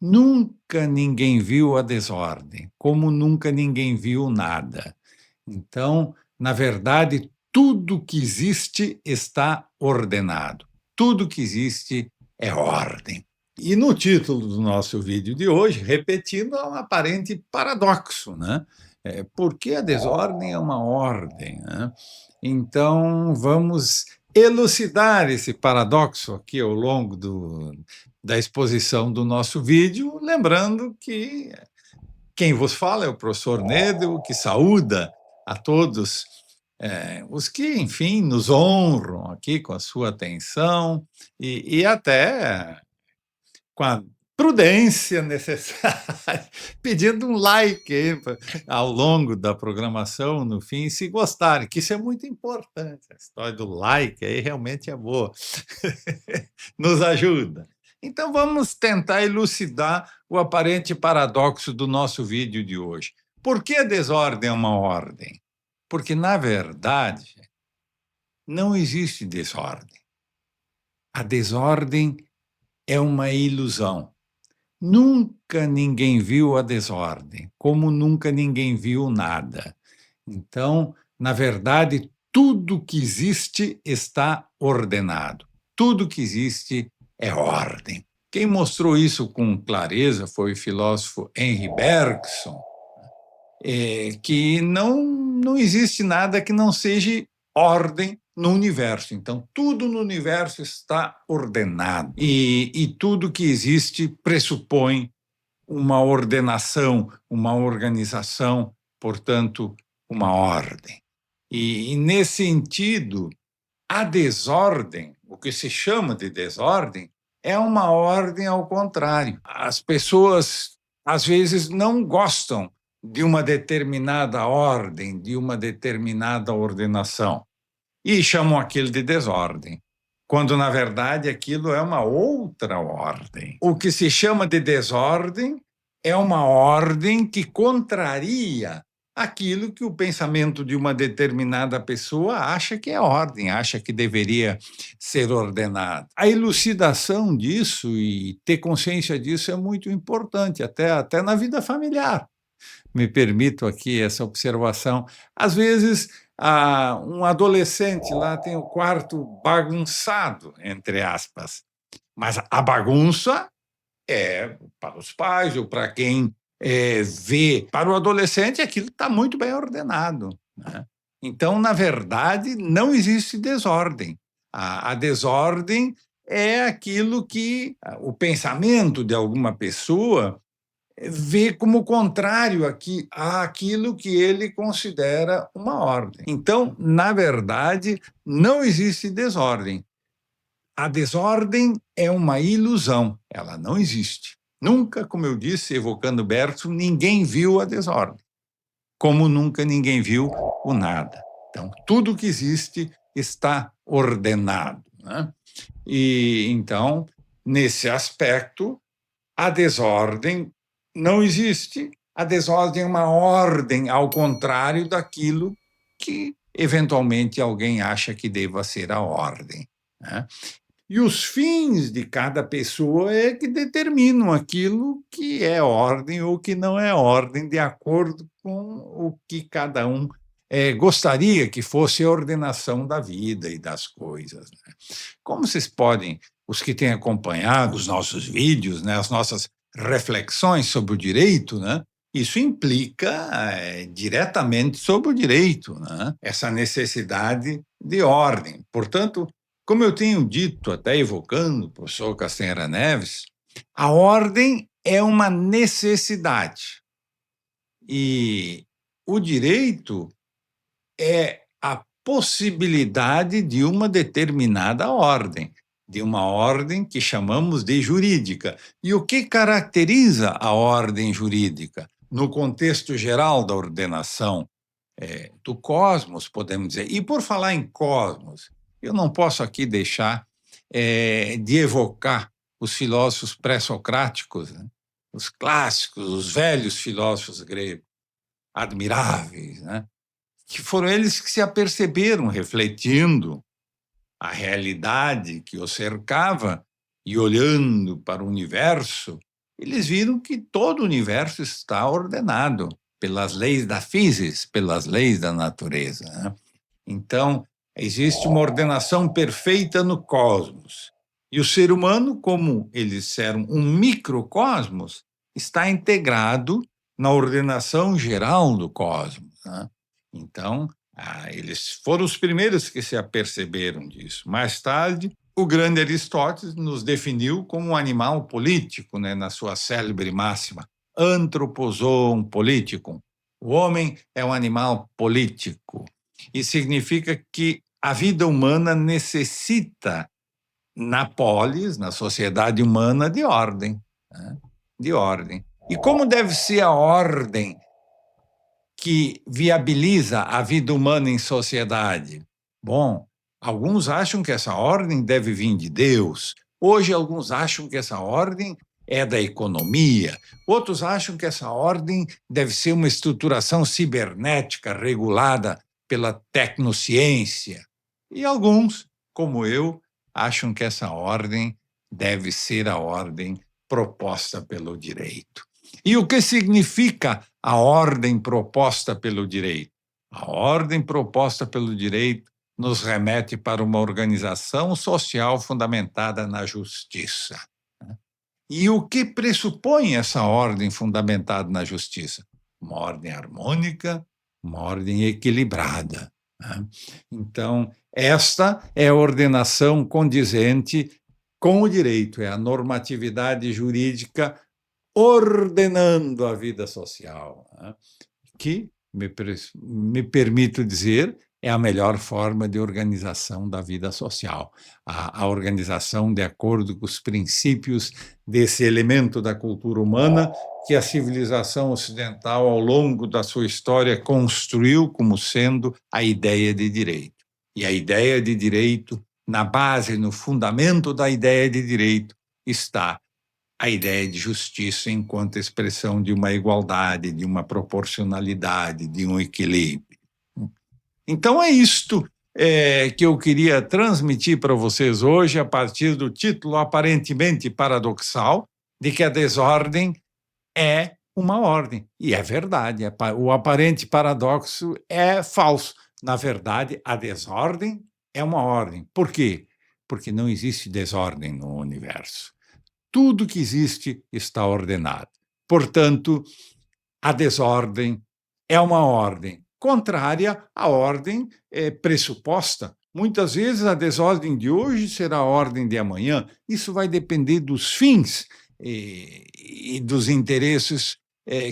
Nunca ninguém viu a desordem, como nunca ninguém viu nada. Então, na verdade, tudo que existe está ordenado. Tudo que existe é ordem. E no título do nosso vídeo de hoje, repetindo, há um aparente paradoxo, né? Por que a desordem é uma ordem, né? Então, vamos elucidar esse paradoxo aqui ao longo da exposição do nosso vídeo, lembrando que quem vos fala é o professor Nedel, que saúda a todos os que, enfim, nos honram aqui com a sua atenção e até com a prudência necessária, pedindo um like aí ao longo da programação, no fim, se gostarem, que isso é muito importante. A história do like aí realmente é boa, nos ajuda. Então, vamos tentar elucidar o aparente paradoxo do nosso vídeo de hoje. Por que a desordem é uma ordem? Porque, na verdade, não existe desordem. A desordem é uma ilusão. Nunca ninguém viu a desordem, como nunca ninguém viu nada. Então, na verdade, tudo que existe está ordenado. Tudo que existe é ordem. Quem mostrou isso com clareza foi o filósofo Henri Bergson, que não existe nada que não seja ordem no universo. Então, tudo no universo está ordenado. E tudo que existe pressupõe uma ordenação, uma organização, portanto, uma ordem. E nesse sentido, a desordem, o que se chama de desordem, é uma ordem ao contrário. As pessoas, às vezes, não gostam de uma determinada ordem, de uma determinada ordenação, e chamam aquilo de desordem, quando, na verdade, aquilo é uma outra ordem. O que se chama de desordem é uma ordem que contraria aquilo que o pensamento de uma determinada pessoa acha que é ordem, acha que deveria ser ordenado. A elucidação disso e ter consciência disso é muito importante, até na vida familiar. Me permito aqui essa observação. Às vezes, um adolescente lá tem o quarto bagunçado, entre aspas, mas a bagunça é para os pais ou para quem vê. Para o adolescente, aquilo está muito bem ordenado, né? Então, na verdade, não existe desordem. A desordem é aquilo que o pensamento de alguma pessoa vê como contrário àquilo que ele considera uma ordem. Então, na verdade, não existe desordem. A desordem é uma ilusão, ela não existe. Nunca, como eu disse, evocando Bergson, ninguém viu a desordem, como nunca ninguém viu o nada. Então, tudo que existe está ordenado, né? E então, nesse aspecto, a desordem não existe. A desordem é uma ordem ao contrário daquilo que, eventualmente, alguém acha que deva ser a ordem, né? E os fins de cada pessoa é que determinam aquilo que é ordem ou que não é ordem, de acordo com o que cada um gostaria que fosse a ordenação da vida e das coisas, né? Como vocês podem, os que têm acompanhado os nossos vídeos, né, as nossas reflexões sobre o direito, né, isso implica diretamente sobre o direito, né, essa necessidade de ordem. Portanto, como eu tenho dito, até evocando o professor Castanheira Neves, a ordem é uma necessidade. E o direito é a possibilidade de uma determinada ordem, de uma ordem que chamamos de jurídica. E o que caracteriza a ordem jurídica? No contexto geral da ordenação do cosmos, podemos dizer. E por falar em cosmos, eu não posso aqui deixar de evocar os filósofos pré-socráticos, né? Os clássicos, os velhos filósofos gregos, admiráveis, né? Que foram eles que se aperceberam, refletindo a realidade que os cercava e olhando para o universo, eles viram que todo o universo está ordenado pelas leis da física, pelas leis da natureza, né? Então, existe uma ordenação perfeita no cosmos. E o ser humano, como eles disseram, um microcosmos, está integrado na ordenação geral do cosmos, né? Então, eles foram os primeiros que se aperceberam disso. Mais tarde, o grande Aristóteles nos definiu como um animal político, né, na sua célebre máxima, anthropozoon politicum. O homem é um animal político. E significa que a vida humana necessita, na polis, na sociedade humana, de ordem, né? De ordem. E como deve ser a ordem que viabiliza a vida humana em sociedade? Bom, alguns acham que essa ordem deve vir de Deus. Hoje, alguns acham que essa ordem é da economia. Outros acham que essa ordem deve ser uma estruturação cibernética regulada pela tecnociência. E alguns, como eu, acham que essa ordem deve ser a ordem proposta pelo direito. E o que significa a ordem proposta pelo direito? A ordem proposta pelo direito nos remete para uma organização social fundamentada na justiça. E o que pressupõe essa ordem fundamentada na justiça? Uma ordem harmônica, uma ordem equilibrada, né? Então, esta é a ordenação condizente com o direito, é a normatividade jurídica ordenando a vida social, né? Que, me permito dizer, é a melhor forma de organização da vida social. A organização de acordo com os princípios desse elemento da cultura humana que a civilização ocidental, ao longo da sua história, construiu como sendo a ideia de direito. E a ideia de direito, na base, no fundamento da ideia de direito, está a ideia de justiça enquanto expressão de uma igualdade, de uma proporcionalidade, de um equilíbrio. Então é isto que eu queria transmitir para vocês hoje, a partir do título aparentemente paradoxal de que a desordem é uma ordem. E é verdade, o aparente paradoxo é falso. Na verdade, a desordem é uma ordem. Por quê? Porque não existe desordem no universo. Tudo que existe está ordenado. Portanto, a desordem é uma ordem contrária à ordem pressuposta. Muitas vezes a desordem de hoje será a ordem de amanhã. Isso vai depender dos fins e dos interesses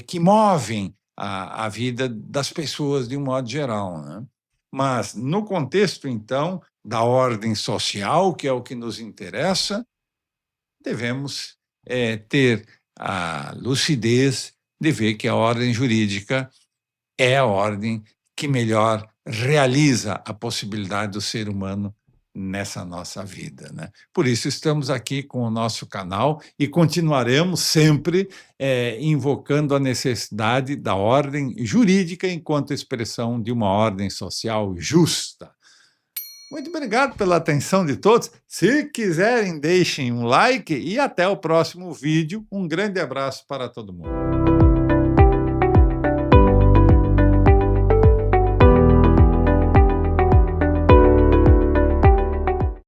que movem a vida das pessoas de um modo geral, né? Mas, no contexto, então, da ordem social, que é o que nos interessa, devemos ter a lucidez de ver que a ordem jurídica é a ordem que melhor realiza a possibilidade do ser humano nessa nossa vida, né? Por isso estamos aqui com o nosso canal e continuaremos sempre invocando a necessidade da ordem jurídica enquanto expressão de uma ordem social justa. Muito obrigado pela atenção de todos. Se quiserem, deixem um like e até o próximo vídeo. Um grande abraço para todo mundo.